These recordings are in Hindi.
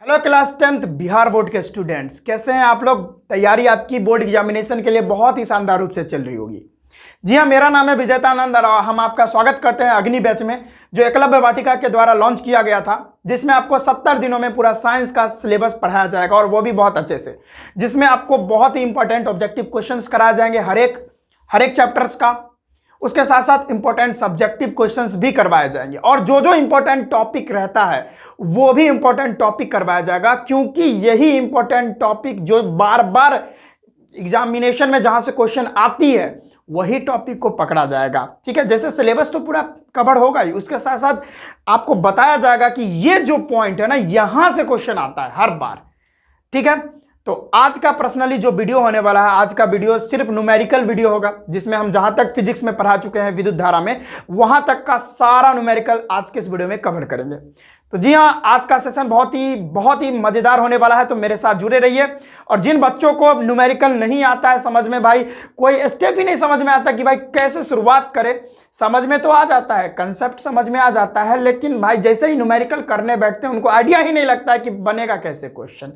Hello class 10th Bihar board के स्टूडेंट्स, कैसे हैं आप लोग। तैयारी आपकी बोर्ड एग्जामिनेशन के लिए बहुत ही शानदार रूप से चल रही होगी। जी हाँ, मेरा नाम है विजेतानंद और हम आपका स्वागत करते हैं अग्नि बैच में, जो एकलव्य वाटिका के द्वारा लॉन्च किया गया था, जिसमें आपको 70 दिनों में पूरा साइंस का सिलेबस पढ़ाया जाएगा और वो भी बहुत अच्छे से, जिसमें आपको बहुत ही इंपॉर्टेंट ऑब्जेक्टिव क्वेश्चंस कराए जाएंगे हर एक चैप्टर्स का। उसके साथ साथ इंपॉर्टेंट सब्जेक्टिव क्वेश्चंस भी करवाए जाएंगे और जो इंपॉर्टेंट टॉपिक रहता है वो भी इंपॉर्टेंट टॉपिक करवाया जाएगा, क्योंकि यही इंपॉर्टेंट टॉपिक जो बार बार एग्जामिनेशन में जहां से क्वेश्चन आती है वही टॉपिक को पकड़ा जाएगा। ठीक है, जैसे सिलेबस तो पूरा कवर होगा ही, उसके साथ साथ आपको बताया जाएगा कि ये जो पॉइंट है ना, यहां से क्वेश्चन आता है हर बार। ठीक है, तो आज का पर्सनली जो वीडियो होने वाला है, आज का वीडियो सिर्फ न्यूमेरिकल वीडियो होगा, जिसमें हम जहां तक फिजिक्स में पढ़ा चुके हैं विद्युत धारा में, वहां तक का सारा न्यूमेरिकल आज के इस वीडियो में कवर करेंगे। तो जी हां, आज का सेशन बहुत ही मजेदार होने वाला है, तो मेरे साथ जुड़े रहिए। और जिन बच्चों को न्यूमेरिकल नहीं आता है समझ में, भाई कोई स्टेप ही नहीं समझ में आता कि भाई कैसे शुरुआत करें, समझ में तो आ जाता है, कंसेप्ट समझ में आ जाता है, लेकिन भाई जैसे ही न्यूमेरिकल करने बैठते हैं उनको आइडिया ही नहीं लगता है कि बनेगा कैसे क्वेश्चन।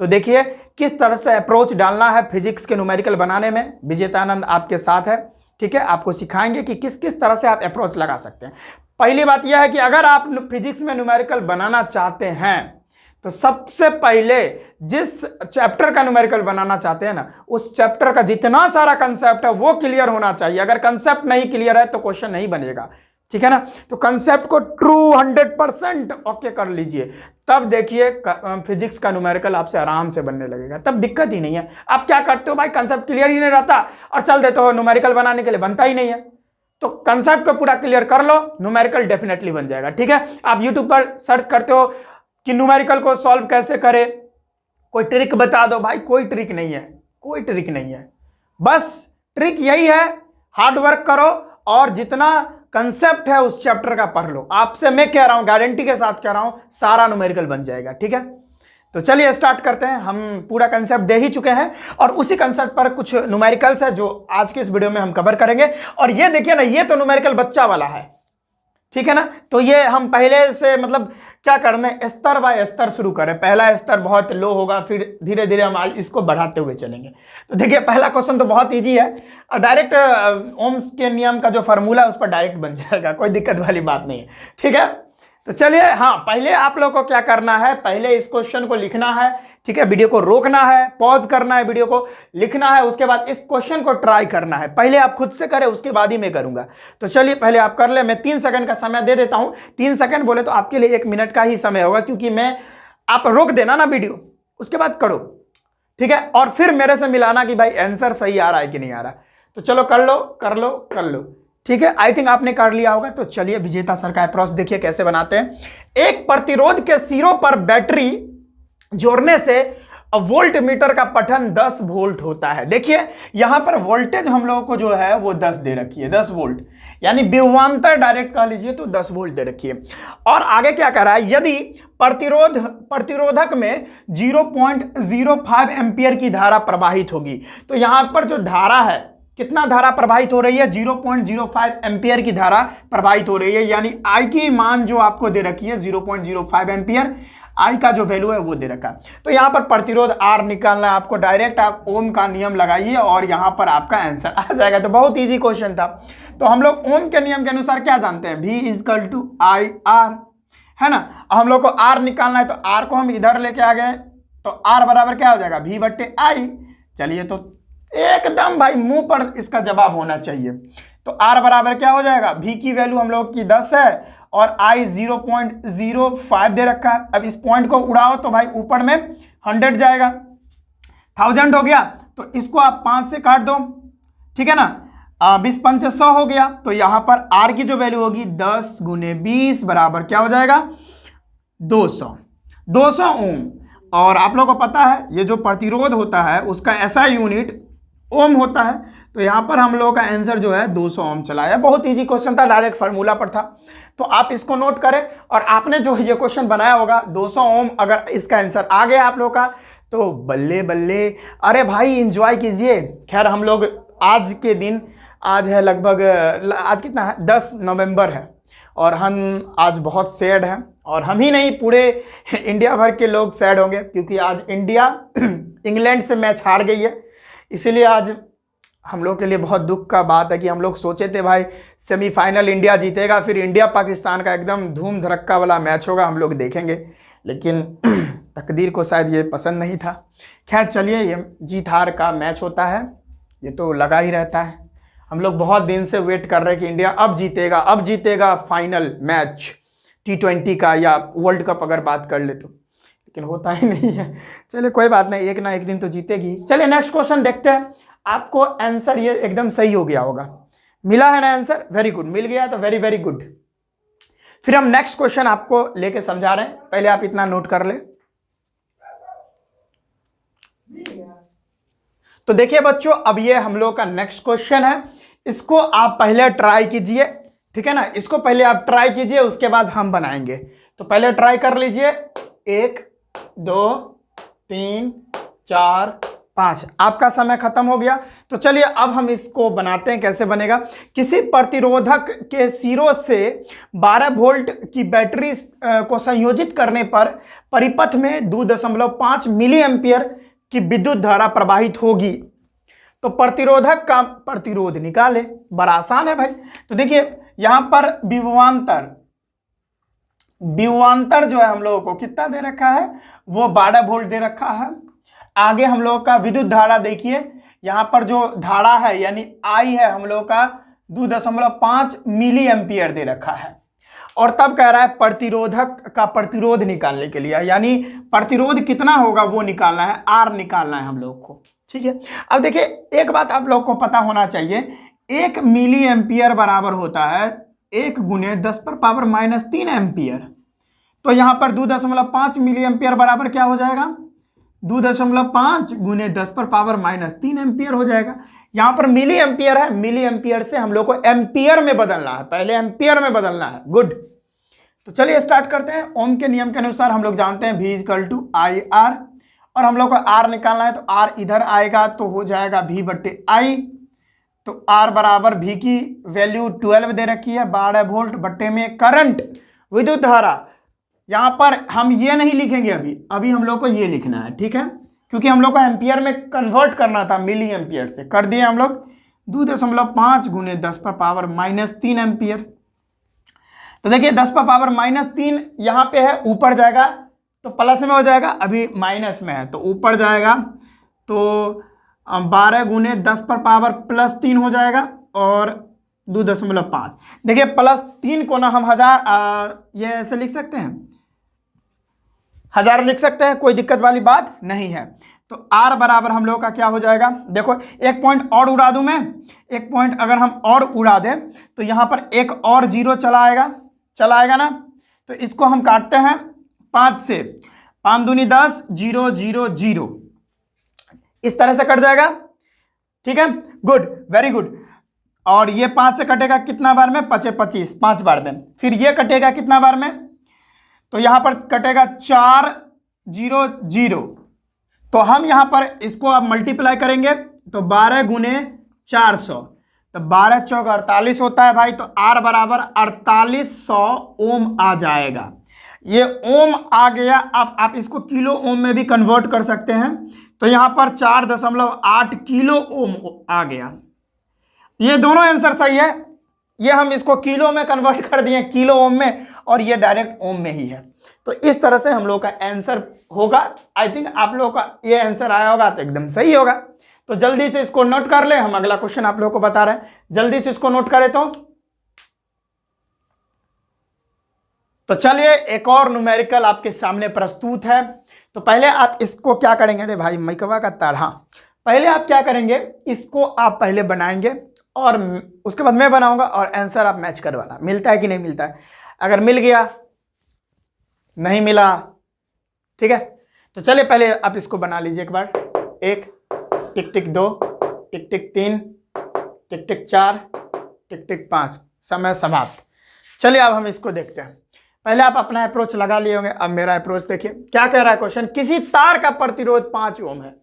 तो देखिए किस तरह से अप्रोच डालना है फिजिक्स के न्यूमेरिकल बनाने में। विजेतानंद आपके साथ है, ठीक है, आपको सिखाएंगे कि किस किस तरह से आप अप्रोच लगा सकते हैं। पहली बात यह है कि अगर आप फिजिक्स में न्यूमेरिकल बनाना चाहते हैं तो सबसे पहले जिस चैप्टर का न्यूमेरिकल बनाना चाहते हैं ना, उस चैप्टर का जितना सारा कंसेप्ट है वो क्लियर होना चाहिए। अगर कंसेप्ट नहीं क्लियर है तो क्वेश्चन नहीं बनेगा। ठीक है ना, तो कंसेप्ट को ट्रू 100% ओके कर लीजिए, तब देखिए फिजिक्स का न्यूमेरिकल आपसे आराम से बनने लगेगा, तब दिक्कत ही नहीं है। आप क्या करते हो भाई, कंसेप्ट क्लियर ही नहीं रहता और चल देते हो, न्यूमेरिकल बनाने के लिए बनता ही नहीं है। तो कंसेप्ट को पूरा क्लियर कर लो, न्यूमेरिकल डेफिनेटली बन जाएगा। ठीक है, आप यूट्यूब पर सर्च करते हो कि न्यूमेरिकल को सॉल्व कैसे करें, कोई ट्रिक बता दो, भाई कोई ट्रिक नहीं है, कोई ट्रिक नहीं है। बस ट्रिक यही है, हार्ड वर्क करो और जितना कंसेप्ट है उस चैप्टर का पढ़ लो। आपसे मैं कह रहा हूं, गारंटी के साथ कह रहा हूं, सारा न्यूमेरिकल बन जाएगा। ठीक है, तो चलिए स्टार्ट करते हैं। हम पूरा कंसेप्ट दे ही चुके हैं और उसी कंसेप्ट पर कुछ न्यूमेरिकल्स है जो आज के इस वीडियो में हम कवर करेंगे। और ये देखिए ना, ये तो न्यूमेरिकल बच्चा वाला है, ठीक है ना। तो ये हम पहले से मतलब क्या करना है, स्तर बाय स्तर शुरू करें। पहला स्तर बहुत लो होगा, फिर धीरे धीरे हम इसको बढ़ाते हुए चलेंगे। तो देखिए पहला क्वेश्चन तो बहुत इजी है और डायरेक्ट ओम्स के नियम का जो फार्मूला है उस पर डायरेक्ट बन जाएगा, कोई दिक्कत वाली बात नहीं है। ठीक है, तो चलिए, हाँ पहले आप लोगों को क्या करना है, पहले इस क्वेश्चन को लिखना है। ठीक है, वीडियो को रोकना है, पॉज करना है, वीडियो को लिखना है, उसके बाद इस क्वेश्चन को ट्राई करना है। पहले आप खुद से करें, उसके बाद ही मैं करूंगा। तो चलिए पहले आप कर ले, मैं 3 सेकंड का समय दे देता हूं। 3 सेकंड बोले तो आपके लिए 1 मिनट का ही समय होगा, क्योंकि मैं आप रोक देना ना वीडियो, उसके बाद करो। ठीक है, और फिर मेरे से मिलाना कि भाई आंसर सही आ रहा है कि नहीं आ रहा। तो चलो कर लो कर लो कर लो। ठीक है, आई थिंक आपने कर लिया होगा। तो चलिए विजेता सर का अप्रोच देखिए कैसे बनाते हैं। एक प्रतिरोध के सिरों पर बैटरी जोड़ने से वोल्ट मीटर का पठन 10 वोल्ट होता है। देखिए यहां पर वोल्टेज हम लोगों को जो है वो 10 दे रखी है, 10 वोल्ट, यानी विभवांतर डायरेक्ट कह लीजिए तो 10 वोल्ट दे रखी है। और आगे क्या कह रहा है, यदि प्रतिरोधक में 0.05 एम्पियर की धारा प्रवाहित होगी। तो यहां पर जो धारा है, कितना धारा प्रवाहित हो रही है, 0.05 एम्पियर की धारा प्रवाहित हो रही है, यानी आई की मान जो आपको दे रखी है 0.05 एम्पियर, आई का जो वैल्यू है वो दे रखा है। तो यहां पर प्रतिरोध आर निकालना है आपको, डायरेक्ट आप ओम का नियम लगाइए और यहां पर आपका आंसर आ जाएगा। तो बहुत इजी क्वेश्चन था। तो हम लोग ओम के नियम के अनुसार क्या जानते हैं, V = I R, है ना। हम लोग को आर निकालना है, तो आर को हम इधर लेके आ गए, तो आर बराबर क्या हो जाएगा, V/I। चलिए तो एकदम भाई मुंह पर इसका जवाब होना चाहिए। तो R बराबर क्या हो जाएगा, V की वैल्यू हम लोग की 10 है और I 0.05 दे रखा है। अब इस पॉइंट को उड़ाओ तो भाई ऊपर में 100 जाएगा, 1000 हो गया। तो इसको आप 5 से काट दो, ठीक है ना, 20 5 100 हो गया। तो यहां पर R की जो वैल्यू होगी 10 × 20 बराबर क्या हो जाएगा, 200 ओम। और आप लोगों को पता है ये जो प्रतिरोध होता है उसका ऐसा यूनिट ओम होता है। तो यहां पर हम लोगों का आंसर जो है 200 ओम चला है। बहुत इजी क्वेश्चन था, डायरेक्ट फार्मूला पर था। तो आप इसको नोट करें और आपने जो ये क्वेश्चन बनाया होगा 200 ओम, अगर इसका आंसर आ गया आप लोग का तो बल्ले बल्ले, अरे भाई एंजॉय कीजिए। खैर हम लोग आज के दिन, आज है लगभग, आज कितना है, 10 नवंबर है और हम आज बहुत सैड हैं और हम ही नहीं, पूरे इंडिया भर के लोग सैड होंगे, क्योंकि आज इंडिया इंग्लैंड से मैच हार गई है। इसीलिए आज हम लोग के लिए बहुत दुख का बात है कि हम लोग सोचे थे भाई सेमीफाइनल इंडिया जीतेगा, फिर इंडिया पाकिस्तान का एकदम धूम धड़क्का वाला मैच होगा, हम लोग देखेंगे, लेकिन तकदीर को शायद ये पसंद नहीं था। खैर चलिए, ये जीत हार का मैच होता है, ये तो लगा ही रहता है। हम लोग बहुत दिन से वेट कर रहे हैं कि इंडिया अब जीतेगा फाइनल मैच T20 का या वर्ल्ड कप अगर बात कर ले तो, लेकिन होता ही नहीं है। चलिए कोई बात नहीं, एक ना एक दिन तो जीतेगी। चलिए नेक्स्ट क्वेश्चन देखते हैं। आपको आंसर ये एकदम सही हो गया होगा, मिला है ना आंसर, वेरी गुड, मिल गया तो वेरी वेरी गुड। फिर हम नेक्स्ट क्वेश्चन आपको लेके समझा रहे हैं, पहले आप इतना नोट कर ले। तो देखिए बच्चों, अब ये हम लोग का नेक्स्ट क्वेश्चन है, इसको आप पहले ट्राई कीजिए, ठीक है ना, इसको पहले आप ट्राई कीजिए, उसके बाद हम बनाएंगे। तो पहले ट्राई कर लीजिए, 1 2 3 4 5, आपका समय खत्म हो गया। तो चलिए अब हम इसको बनाते हैं, कैसे बनेगा। किसी प्रतिरोधक के सिरों से 12 वोल्ट की बैटरी को संयोजित करने पर परिपथ में 2.5 मिली एम्पियर की विद्युत धारा प्रवाहित होगी। तो प्रतिरोधक का प्रतिरोध निकाले, बड़ा आसान है भाई। तो देखिए यहां पर विभवांतर जो है हम लोगों को कितना दे रखा है, वो 12 वोल्ट दे रखा है। आगे हम लोगों का विद्युत धारा देखिए, यहां पर जो धारा है यानी आई है हम लोगों का 2.5 मिली एम्पियर दे रखा है। और तब कह रहा है प्रतिरोधक का प्रतिरोध निकालने के लिए, यानी प्रतिरोध कितना होगा वो निकालना है, आर निकालना है हम लोग को, ठीक है। अब देखिए एक बात आप लोग को पता होना चाहिए, 1 मिली एम्पियर बराबर होता है 1 × 10⁻³ एम्पियर। तो यहाँ पर 2.5 मिली एम्पियर बराबर क्या हो जाएगा, 2.5 × 10⁻³ एम्पियर हो जाएगा। यहाँ पर मिली एम्पियर है, मिली एम्पियर से हम लोग को एम्पियर में बदलना है, पहले एम्पियर में बदलना है, गुड। तो चलिए स्टार्ट करते हैं। ओम के नियम के अनुसार हम लोग जानते हैं V = IR, और हम लोग को R निकालना है, तो R इधर आएगा तो हो जाएगा V/I। तो R बराबर V की वैल्यू 12 दे रखी है, 12 वोल्ट बट्टे में करंट विद्युत धारा। यहाँ पर हम ये नहीं लिखेंगे, अभी हम लोग को ये लिखना है, ठीक है, क्योंकि हम लोग को एम्पियर में कन्वर्ट करना था, मिली एम्पियर से कर दिए हम लोग 2.5 × 10⁻³ एम्पियर। तो देखिए 10⁻³ यहाँ पे है, ऊपर जाएगा तो प्लस में हो जाएगा, अभी माइनस में है तो ऊपर जाएगा, तो 12 × 10⁻+3 हो जाएगा और 2.5। देखिए +3 को ना हम 1000 ये ऐसे लिख सकते हैं, 1000 लिख सकते हैं, कोई दिक्कत वाली बात नहीं है। तो R बराबर हम लोग का क्या हो जाएगा, देखो एक पॉइंट और उड़ा दूं मैं, एक पॉइंट अगर हम और उड़ा दें तो यहाँ पर एक और 0 चला आएगा ना, तो इसको हम काटते हैं 5 से, 5 दूनी 10, 0 0 0, इस तरह से कट जाएगा, ठीक है, गुड, वेरी गुड। और ये 5 से कटेगा कितना बार में, 5 25, 5 बार में। फिर ये कटेगा कितना बार में, तो यहां पर कटेगा 4 0 0। तो हम यहां पर इसको अब मल्टीप्लाई करेंगे तो 12 × 400, तो 12 चौक 48 होता है भाई। तो R बराबर 4800 ओम आ जाएगा। ये ओम आ गया। अब आप इसको किलो ओम में भी कन्वर्ट कर सकते हैं, तो यहां पर 4.8 किलो ओम आ गया। ये दोनों आंसर सही है, ये हम इसको किलो में कन्वर्ट कर दिए, किलो ओम में, और ये डायरेक्ट ओम में ही है। तो इस तरह से हम लोग का आंसर होगा। आई थिंक आप लोगों का ये आंसर आया होगा तो एकदम सही होगा। तो जल्दी से इसको नोट कर ले, हम अगला क्वेश्चन आप लोगों को बता रहे हैं, जल्दी से इसको नोट करें। तो चलिए एक और न्यूमेरिकल आपके सामने प्रस्तुत है। तो पहले आप इसको क्या करेंगे, अरे भाई मैकवा का तार, हाँ, पहले आप क्या करेंगे, इसको आप पहले बनाएंगे और उसके बाद मैं बनाऊंगा और आंसर आप मैच करवाना, मिलता है कि नहीं मिलता है। अगर मिल गया, नहीं मिला, ठीक है। तो चलिए पहले आप इसको बना लीजिए एक बार। 1 टिक टिक 2 टिक टिक 3 टिक टिक 4 टिक टिक 5, समय समाप्त। चलिए अब हम इसको देखते हैं। पहले आप अपना अप्रोच लगा लिए होंगे, अब मेरा अप्रोच देखिए क्या कह रहा है क्वेश्चन। किसी तार का प्रतिरोध 5 ओम है।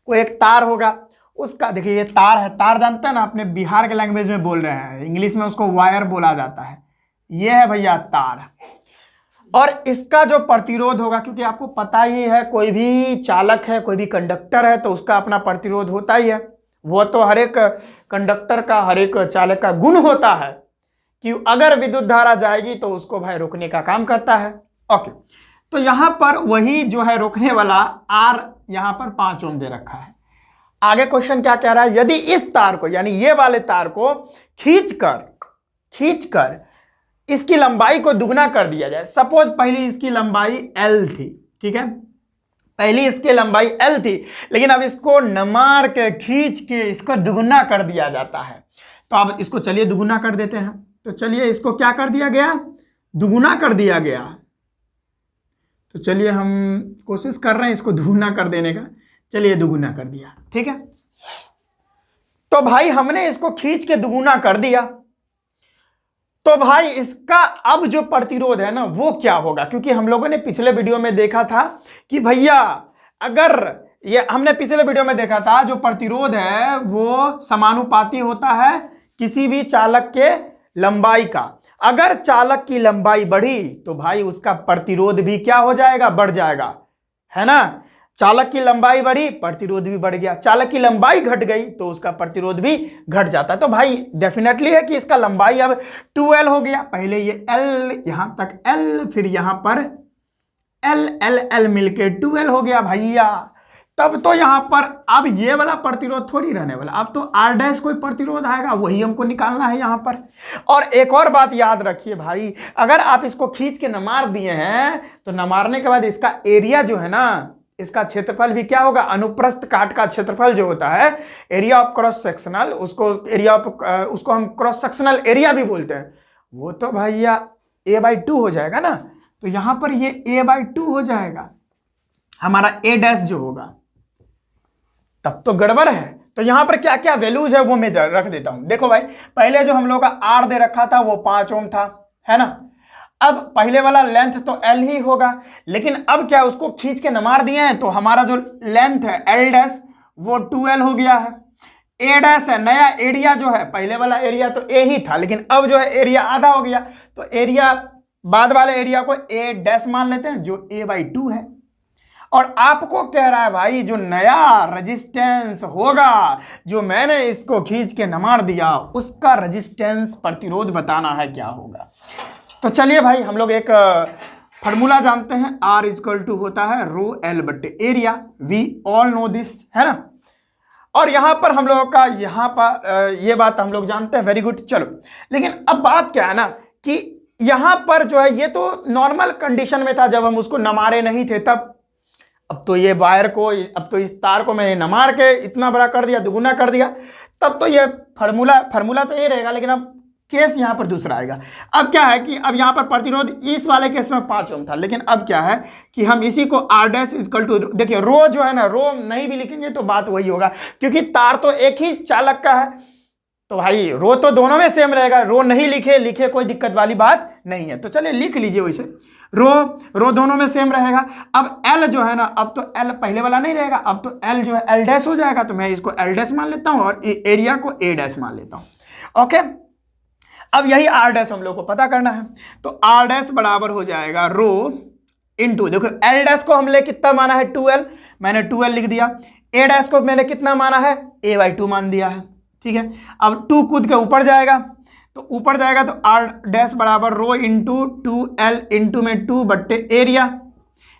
कोई एक तार होगा, उसका देखिए ये तार है, तार जानते हैं ना, अपने बिहार के लैंग्वेज में बोल रहे हैं, इंग्लिश में उसको वायर बोला जाता है। ये है भैया तार, और इसका जो प्रतिरोध होगा, क्योंकि आपको पता ही है कोई भी चालक है, कोई भी कंडक्टर है तो उसका अपना प्रतिरोध होता ही है। वो तो हर एक कंडक्टर का, हर एक चालक का गुण होता है कि अगर विद्युत धारा जाएगी तो उसको भाई रोकने का काम करता है। ओके, तो यहां पर वही जो है रोकने वाला R यहां पर 5 ओम दे रखा है। आगे क्वेश्चन क्या कह रहा है, यदि इस तार को यानी ये वाले तार को खींचकर इसकी लंबाई को दुगना कर दिया जाए। सपोज पहली इसकी लंबाई L थी, ठीक है, पहली इसकी लंबाई L थी, लेकिन अब इसको नमार के खींच के इसको दुगना कर दिया जाता है। तो अब इसको चलिए दुगुना कर देते हैं। तो चलिए इसको क्या कर दिया गया, दुगुना कर दिया गया। तो चलिए हम कोशिश कर रहे हैं इसको दुगुना कर देने का। चलिए दुगुना कर दिया, ठीक है। तो भाई हमने इसको खींच के दुगुना कर दिया, तो भाई इसका अब जो प्रतिरोध है ना वो क्या होगा, क्योंकि हम लोगों ने पिछले वीडियो में देखा था कि भैया अगर ये हमने पिछले वीडियो में देखा था जो प्रतिरोध है वो समानुपाती होता है किसी भी चालक के लंबाई का। अगर चालक की लंबाई बढ़ी तो भाई उसका प्रतिरोध भी क्या हो जाएगा, बढ़ जाएगा, है ना। चालक की लंबाई बढ़ी, प्रतिरोध भी बढ़ गया। चालक की लंबाई घट गई तो उसका प्रतिरोध भी घट जाता है। तो भाई डेफिनेटली है कि इसका लंबाई अब 2L हो गया। पहले ये L, यहां तक L, फिर यहां पर L L L मिलके 2L हो गया भैया। तब तो यहां पर अब ये वाला प्रतिरोध थोड़ी रहने वाला, अब तो R' कोई प्रतिरोध आएगा, वही हमको निकालना है यहां पर। और एक और बात याद रखिए भाई, अगर आप इसको खींच के नमार दिए हैं तो नमारने के बाद इसका एरिया जो है ना, इसका क्षेत्रफल भी क्या होगा, अनुप्रस्थ काट का क्षेत्रफल जो होता है, एरिया ऑफ क्रॉस सेक्शनल, उसको हम क्रॉस सेक्शनल एरिया भी बोलते हैं, वो तो भैया A/2 हो जाएगा ना। तो यहां पर ये A/2 हो जाएगा हमारा A' जो होगा। तब तो गड़बड़ है। तो यहां पर क्या क्या वैल्यूज है वो मैं रख देता हूं। देखो भाई, पहले जो हम लोग का R दे रखा था वो 5 ओम था, है ना। अब पहले वाला लेंथ तो L ही होगा, लेकिन अब क्या उसको खींच के नमार दिए हैं तो हमारा जो लेंथ है L' वो 2L हो गया है। A' है, नया एरिया जो है, पहले वाला एरिया तो A ही था, लेकिन अब जो है एरिया आधा हो गया, तो एरिया बाद वाले एरिया को A' मान लेते हैं जो A/2 है। और आपको कह रहा है भाई जो नया रेजिस्टेंस होगा, जो मैंने इसको खींच के नमार दिया, उसका रेजिस्टेंस प्रतिरोध बताना है क्या होगा। तो चलिए भाई हम लोग एक फार्मूला जानते हैं, R इक्वल टू होता है ρL बटे area, we all know this, है ना। और यहां पर हम लोगों का यहां पर ये बात हम लोग जानते हैं, वेरी गुड। चलो, लेकिन अब बात क्या है ना कि यहां पर जो है ये तो नॉर्मल कंडीशन में था जब हम उसको नमारे नहीं थे तब। अब तो ये वायर को, अब तो इस तार को मैंने नमार के इतना बड़ा कर दिया, दुगुना कर दिया, तब तो ये फार्मूला तो ये रहेगा, लेकिन अब केस यहां पर दूसरा आएगा। अब क्या है कि अब यहां पर प्रतिरोध इस वाले केस में 5 ओम था, लेकिन अब क्या है कि हम इसी को R' इक्वल टू, देखिए रो जो है ना, रो नहीं भी लिखेंगे तो बात वही होगा, क्योंकि तार तो एक ही चालक का है, तो भाई रो तो दोनों में सेम रहेगा। रो नहीं लिखे कोई दिक्कत वाली बात नहीं है। तो चलिए लिख लीजिए वैसे, रो दोनों में सेम रहेगा। अब L जो है ना, अब तो L पहले वाला नहीं रहेगा, अब तो L जो है L' हो जाएगा, तो मैं इसको L' मान लेता हूं और एरिया को A' मान लेता हूं। ओके, अब यही R' हम लोग को पता करना है। तो R' बराबर हो जाएगा रो इंटू, देखो L' को हमने कितना माना है 2L, मैंने 2L लिख दिया। A' को मैंने कितना माना है, A/2 मान दिया है, ठीक है। अब 2 कूद के ऊपर जाएगा, तो ऊपर जाएगा तो R' बराबर रो इंटू 2L इंटू में 2 बट्टे एरिया,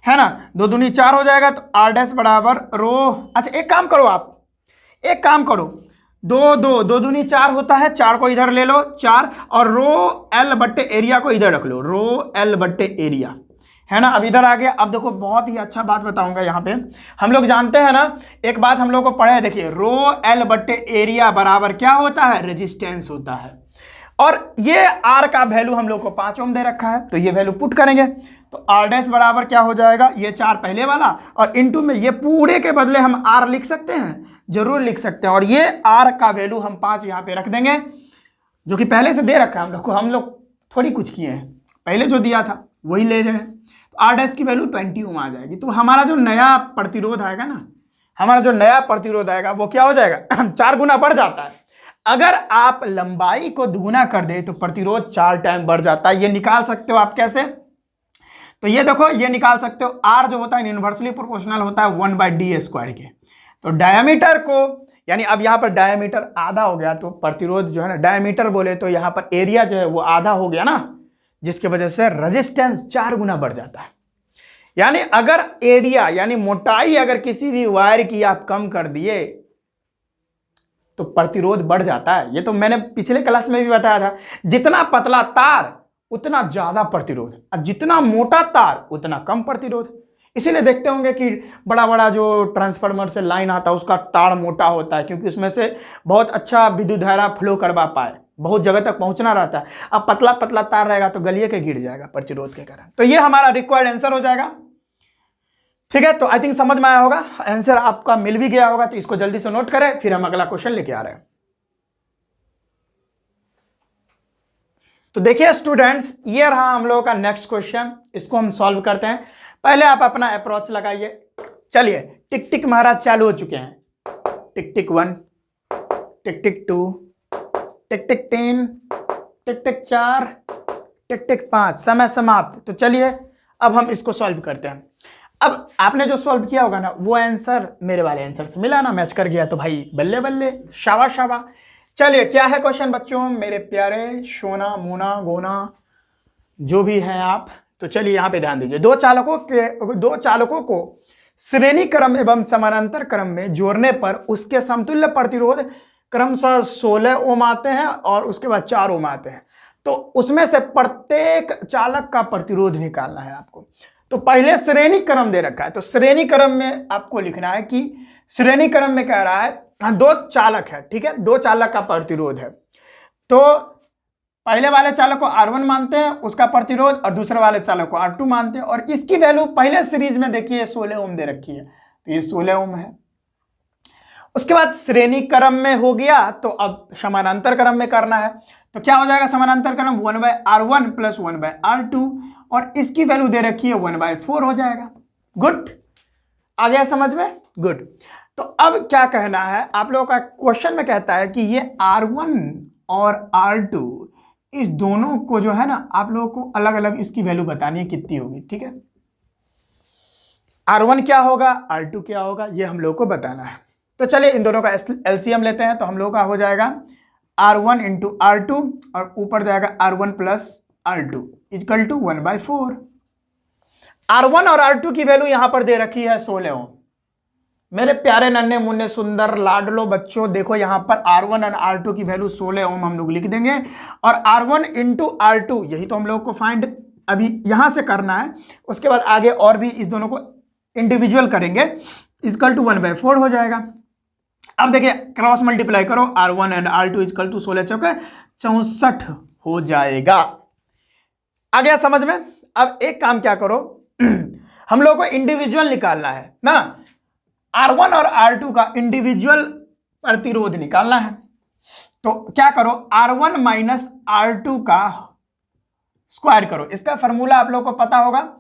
है ना। 2 दूनी 4 हो जाएगा, तो R' बराबर रो, अच्छा एक काम करो, आप एक काम करो, 2 दूनी 4 होता है, 4 को इधर ले लो 4, और रो L बट्टे एरिया को इधर रख लो, रो L बट्टे एरिया, है ना। अब इधर आ गया। अब देखो बहुत ही अच्छा बात बताऊंगा यहाँ पे, हम लोग जानते हैं ना, एक बात हम लोग को पढ़े, देखिए रो L बट्टे एरिया बराबर क्या होता है, रेजिस्टेंस होता है। और ये R का वैल्यू हम लोग को 5 ओम दे रखा है, तो ये वैल्यू पुट करेंगे तो R' बराबर क्या हो जाएगा, ये 4 पहले वाला और इनटू में ये पूरे के बदले हम R लिख सकते हैं, जरूर लिख सकते हैं। और ये R का वैल्यू हम 5 यहाँ पे रख देंगे, जो कि पहले से दे रखा है हम लोग को, हम लोग थोड़ी कुछ किए हैं, पहले जो दिया था वही ले रहे हैं। तो R' की वैल्यू 20 ओम आ जाएगी। तो हमारा जो नया प्रतिरोध आएगा ना, हमारा जो नया प्रतिरोध आएगा वो क्या हो जाएगा, 4 गुना बढ़ जाता है। अगर आप लंबाई को दुगुना कर दे तो प्रतिरोध 4 टाइम बढ़ जाता है। ये निकाल सकते हो आप कैसे, तो ये देखो, ये निकाल सकते हो, आर जो होता है यूनिवर्सली प्रोपोर्शनल होता है 1/d² के। तो डायमीटर को, यानी अब यहाँ पर डायमीटर आधा हो गया, तो प्रतिरोध जो है ना, डायमीटर बोले तो यहाँ पर एरिया जो है वो आधा हो गया ना, जिसकी वजह से रेजिस्टेंस 4 गुना बढ़ जाता है। यानी अगर एरिया यानी मोटाई अगर किसी भी वायर की आप कम कर दिए तो प्रतिरोध बढ़ जाता है। ये तो मैंने पिछले क्लास में भी बताया था, जितना पतला तार उतना ज्यादा प्रतिरोध, और जितना मोटा तार उतना कम प्रतिरोध। इसीलिए देखते होंगे कि बड़ा बड़ा जो ट्रांसफार्मर से लाइन आता है उसका तार मोटा होता है, क्योंकि उसमें से बहुत अच्छा विद्युत धारा फ्लो करवा पाए, बहुत जगह तक पहुंचना रहता है। अब पतला पतला तार रहेगा तो गलिए के गिर जाएगा प्रतिरोध के कारण। तो ये हमारा रिक्वायर्ड आंसर हो जाएगा। ठीक है, तो आई थिंक समझ में आया होगा, आंसर आपका मिल भी गया होगा। तो इसको जल्दी से नोट करें, फिर हम अगला क्वेश्चन लेके आ रहे हैं। तो देखिए स्टूडेंट्स, ये रहा हम लोगों का नेक्स्ट क्वेश्चन। इसको हम सॉल्व करते हैं। पहले आप अपना अप्रोच लगाइए। चलिए, टिक टिक महाराज चालू हो चुके हैं। टिक टिक 1, टिक टिक 2, टिक टिक 3, टिक टिक 4, टिक टिक 5। समय समाप्त। तो चलिए अब हम इसको सॉल्व करते हैं। अब आपने जो सॉल्व किया होगा ना, वो आंसर मेरे वाले आंसर से मिला ना, मैच कर गया, तो भाई बल्ले बल्ले, शाबाश शाबाश। चलिए, क्या है क्वेश्चन बच्चों, मेरे प्यारे सोना मोना गोना जो भी हैं आप। तो चलिए यहाँ पे ध्यान दीजिए। दो चालकों को श्रेणी क्रम एवं समानांतर क्रम में जोड़ने पर उसके समतुल्य प्रतिरोध क्रमशः 16 ओम आते हैं और उसके बाद 4 ओम आते हैं। तो उसमें से प्रत्येक चालक का प्रतिरोध निकालना है आपको। तो पहले श्रेणी क्रम दे रखा है, तो श्रेणी क्रम में आपको लिखना है कि श्रेणी क्रम में कह रहा है दो चालक है, ठीक है, दो चालक का प्रतिरोध है। तो पहले वाले चालक को R1 मानते हैं उसका प्रतिरोध, और दूसरे वाले चालक को R2 मानते हैं, और इसकी वैल्यू पहले सीरीज में देखिए 16 ओम दे रखी है, तो ये 16 ओम है। उसके बाद श्रेणी क्रम में हो गया, तो अब समानांतर क्रम में करना है। तो क्या हो जाएगा समानांतर क्रम, 1/R1 + 1/R2, और इसकी वैल्यू दे रखी है 1/4 हो जाएगा। गुड, आ गया समझ में? गुड। तो अब क्या कहना है आप लोगों का, क्वेश्चन में कहता है कि ये R1 और R2 इस दोनों को जो है ना, आप लोगों को अलग अलग इसकी वैल्यू बतानी है कितनी होगी। ठीक है, R1 क्या होगा, R2 क्या होगा, ये हम लोगों को बताना है। तो चलिए इन दोनों का एलसीएम लेते हैं। तो हम लोगों का हो जाएगा R1 × R2, और ऊपर जाएगा R1 + R2 = 1/4। R1 और R2 की वैल्यू यहां पर दे रखी है 16 ओम। मेरे प्यारे नन्हे मुन्ने सुंदर लाडलो बच्चों, देखो यहां पर R1 और R2 की वैल्यू 16 ओम हम लोग लिख देंगे, और R1 × R2 यही तो हम लोग को फाइंड अभी यहां से करना है। उसके बाद आगे और भी इस दोनों को इंडिविजुअल करेंगे, = 1/4 हो जाएगा। अब देखिए क्रॉस मल्टीप्लाई करो, R1 और R2 = 16 × 4 = 64 हो जाएगा। आ गया समझ में? अब एक काम क्या करो, हम लोग को इंडिविजुअल निकालना है ना, R1 और R2 का इंडिविजुअल प्रतिरोध निकालना है। तो क्या करो, R1 - R2 का स्क्वायर करो। इसका फॉर्मूला आप लोगों को पता होगा,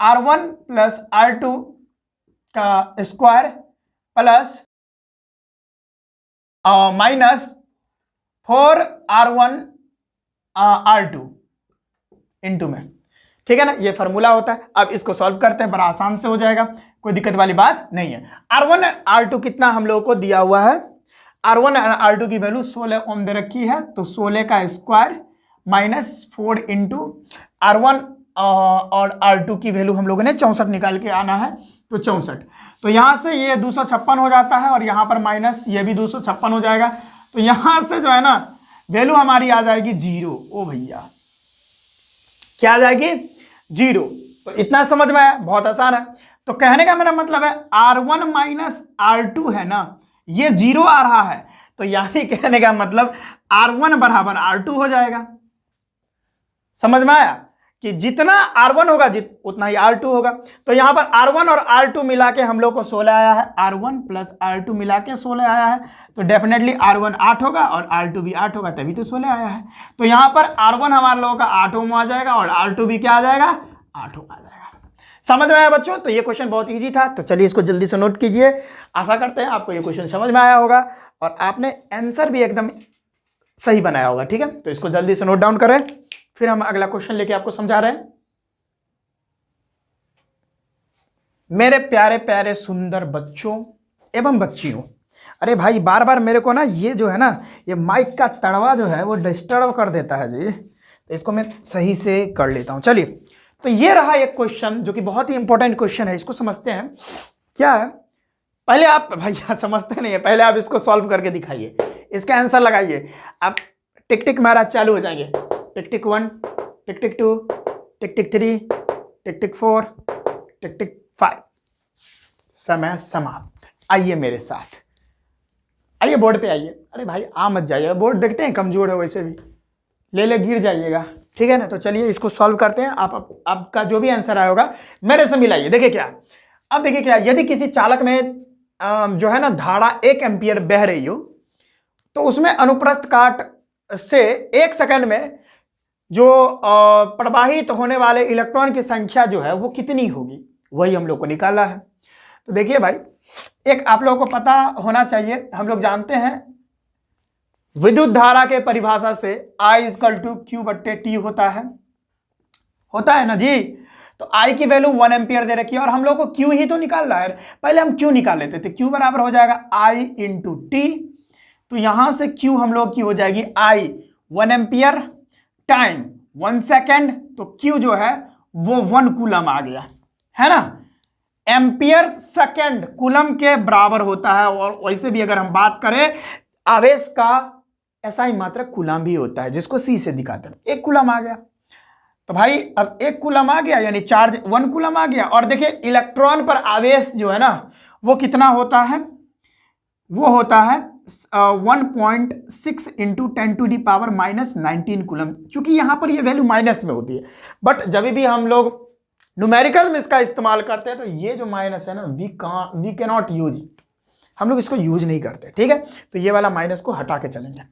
R1 + R2 का square plus -4R1 R2 into में, ठीक है ना, ये फार्मूला होता है। अब इसको सॉल्व करते हैं, बड़ा आसान से हो जाएगा, कोई दिक्कत वाली बात नहीं है। R1 R2 कितना हम लोगों को दिया हुआ है, R1 और R2 की वैल्यू 16 ओम दे रखी है, तो 16 का स्क्वायर -4 × R1 और R2 की वैल्यू हम लोगों ने 64 निकाल के आना है, तो 64। तो यहां से ये 256 हो जाता है, और यहां पर माइनस ये भी 256 हो जाएगा। तो यहां से जो है ना वैल्यू हमारी आ जाएगी 0। ओ भैया, क्या आ जाएगी? 0। तो इतना समझ में आया, बहुत आसान है। तो कहने का मेरा मतलब है R1 - R2 है ना, ये 0 आ रहा है, तो यानी कहने का मतलब R1 = R2 हो जाएगा। समझ में आया कि जितना R1 होगा उतना ही R2 होगा। तो यहां पर R1 और R2 मिला के हम लोग को 16 आया है, R1 + R2 मिला के 16 आया है, तो डेफिनेटली R1 8 होगा और R2 भी 8 होगा, तभी तो 16 आया है। तो यहां पर R1 हमारे लोगों का 8 ओम आ जाएगा, और R2 भी क्या आ जाएगा, 8 ओम आ जाएगा। समझ में आया बच्चों? तो ये क्वेश्चन बहुत ईजी था। तो चलिए इसको जल्दी से नोट कीजिए। आशा करते हैं आपको ये क्वेश्चन समझ में आया होगा, और आपने आंसर भी एकदम सही बनाया होगा। ठीक है, तो इसको जल्दी से नोट डाउन करें, फिर हम अगला क्वेश्चन लेके आपको समझा रहे हैं। मेरे प्यारे प्यारे सुंदर बच्चों एवं बच्चियों, अरे भाई बार बार मेरे को ना ये जो है ना, ये माइक का तड़वा जो है वो डिस्टर्ब कर देता है जी। तो इसको मैं सही से कर लेता हूँ। चलिए, तो ये रहा एक क्वेश्चन जो कि बहुत ही इंपॉर्टेंट क्वेश्चन है। इसको समझते हैं क्या है। पहले आप भैया समझते नहीं है, पहले आप इसको सॉल्व करके दिखाइए, इसका आंसर लगाइए। आप टिक टिक महाराज चालू हो जाएंगे। टिक टिक 1, टिक टिक 2, टिक टिक 3, टिक टिक 4, टिक टिक 5। समय समाप्त। आइए मेरे साथ, आइए बोर्ड पे आइए। अरे भाई आ मत जाइए, बोर्ड देखते हैं कमजोर है, वैसे भी ले गिर जाइएगा, ठीक है ना। तो चलिए इसको सॉल्व करते हैं। आपका जो भी आंसर आया होगा मेरे से मिलाइए। देखिए क्या, अब देखिए क्या, यदि किसी चालक में जो है ना धारा 1 एम्पियर बह रही हो, तो उसमें अनुप्रस्थ काट से 1 सेकंड में जो प्रवाहित होने वाले इलेक्ट्रॉन की संख्या जो है वो कितनी होगी, वही हम लोग को निकालना है। तो देखिए भाई, एक आप लोगों को पता होना चाहिए, हम लोग जानते हैं विद्युत धारा के परिभाषा से I = Q/T होता है ना जी। तो I की वैल्यू 1 एम्पियर दे रखी है और हम लोग को Q ही तो निकालना है। पहले हम Q निकाल लेते थे। Q बराबर हो जाएगा I × T। तो यहां से Q हम लोग की हो जाएगी I 1 एम्पियर टाइम 1 सेकेंड। तो Q जो है वो 1 कूलम आ गया, है ना। एम्पियर सेकेंड कूलम के बराबर होता है। और वैसे भी अगर हम बात करें आवेश का SI मात्रक कूलम भी होता है, जिसको C से दिखाते हैं। 1 कूलम आ गया। तो भाई अब 1 कूलम आ गया, यानी चार्ज 1 कूलम आ गया। और देखिए इलेक्ट्रॉन पर आवेश जो है ना वो कितना होता है, वो होता है 1.6 × 10⁻⁻19 कूलम। चूंकि यहां पर ये वैल्यू माइनस में होती है, बट जब भी हम लोग न्यूमेरिकल में इसका इस्तेमाल करते हैं तो ये जो माइनस है ना वी कैन नॉट यूज, हम लोग इसको यूज नहीं करते, ठीक है। तो ये वाला माइनस को हटा के चलेंगे।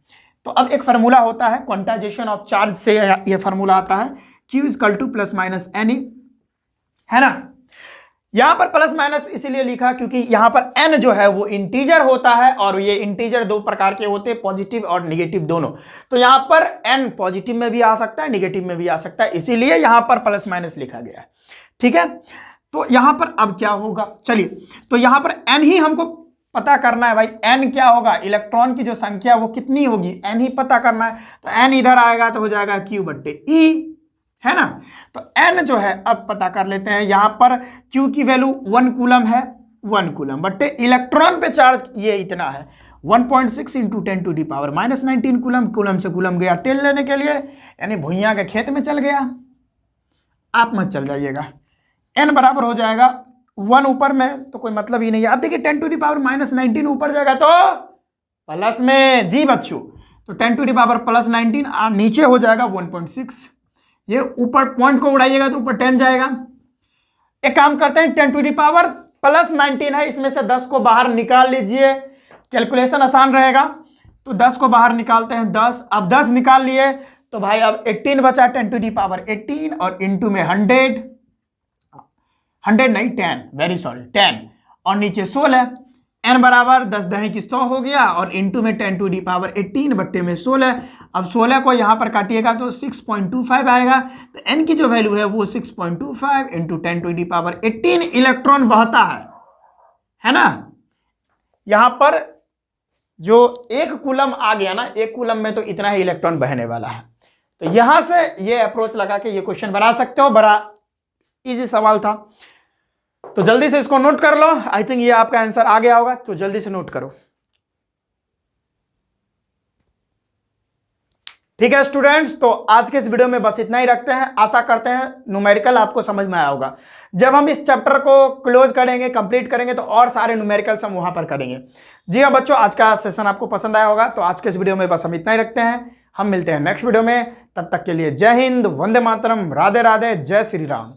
तो अब एक फार्मूला होता है क्वांटाइजेशन ऑफ चार्ज से, ये फार्मूला आता है Q = ±NE, है ना। यहां पर प्लस माइनस इसीलिए लिखा क्योंकि यहां पर n जो है वो इंटीजर होता है, और ये इंटीजर 2 प्रकार के होते हैं, पॉजिटिव और निगेटिव दोनों। तो यहां पर n पॉजिटिव में भी आ सकता है, निगेटिव में भी आ सकता है, इसीलिए यहां पर प्लस माइनस लिखा गया है, ठीक है। तो यहां पर अब क्या होगा, चलिए, तो यहां पर n ही हमको पता करना है भाई। n क्या होगा, इलेक्ट्रॉन की जो संख्या वो कितनी होगी, n ही पता करना है। तो n इधर आएगा तो हो जाएगा Q/E, है ना। तो n जो है अब पता कर लेते हैं। यहां पर Q की वैल्यू 1 कूलम है, 1 कूलम बट्टे इलेक्ट्रॉन पे चार्ज ये इतना है 1.6 × 10⁻⁻19 कूलम। कूलम से कूलम गया तेल लेने के लिए, यानी भुइयां के खेत में चल गया। आप मत चल जाइएगा। n बराबर हो जाएगा 1 ऊपर में तो कोई मतलब ही नहीं है। अब देखिए 10⁻⁻19 ऊपर जाएगा तो प्लस में जी बच्चों। तो 10⁻+19 नीचे हो जाएगा 1.6। ये ऊपर पॉइंट को उड़ाइएगा तो ऊपर 10 जाएगा। एक काम करते हैं, 10⁻+19 है, इसमें से 10 को बाहर निकाल लीजिए, कैलकुलेशन आसान रहेगा। तो 10 को बाहर निकालते हैं, 10। अब 10 निकाल लिए तो भाई अब 18 बचा, 10⁻18 और इंटू में 100 नहीं 10, वेरी सॉरी 10, और नीचे 16। n बराबर 10 दही की 100 हो गया, और इंटू में 10⁻18 बट्टे में 16। अब 16 को यहां पर काटिएगा तो 6.25 आएगा। तो n की जो वैल्यू है वो 6.25 इंटू 10⁻18 इलेक्ट्रॉन बहता है ना। यहां पर जो 1 कूलम आ गया ना, 1 कूलम में तो इतना ही इलेक्ट्रॉन बहने वाला है। तो यहां से ये अप्रोच लगा के ये क्वेश्चन बना सकते हो। बड़ा इजी सवाल था, तो जल्दी से इसको नोट कर लो। आई थिंक ये आपका आंसर आ गया होगा, तो जल्दी से नोट करो। ठीक है स्टूडेंट्स, तो आज के इस वीडियो में बस इतना ही रखते हैं। आशा करते हैं न्यूमेरिकल आपको समझ में आया होगा। जब हम इस चैप्टर को क्लोज करेंगे, कंप्लीट करेंगे, तो और सारे न्यूमेरिकल्स हम वहां पर करेंगे। जी हाँ बच्चों, आज का सेशन आपको पसंद आया होगा। तो आज के इस वीडियो में बस हम इतना ही रखते हैं। हम मिलते हैं नेक्स्ट वीडियो में, तब तक के लिए जय हिंद, वंदे मातरम, राधे राधे, जय श्री राम।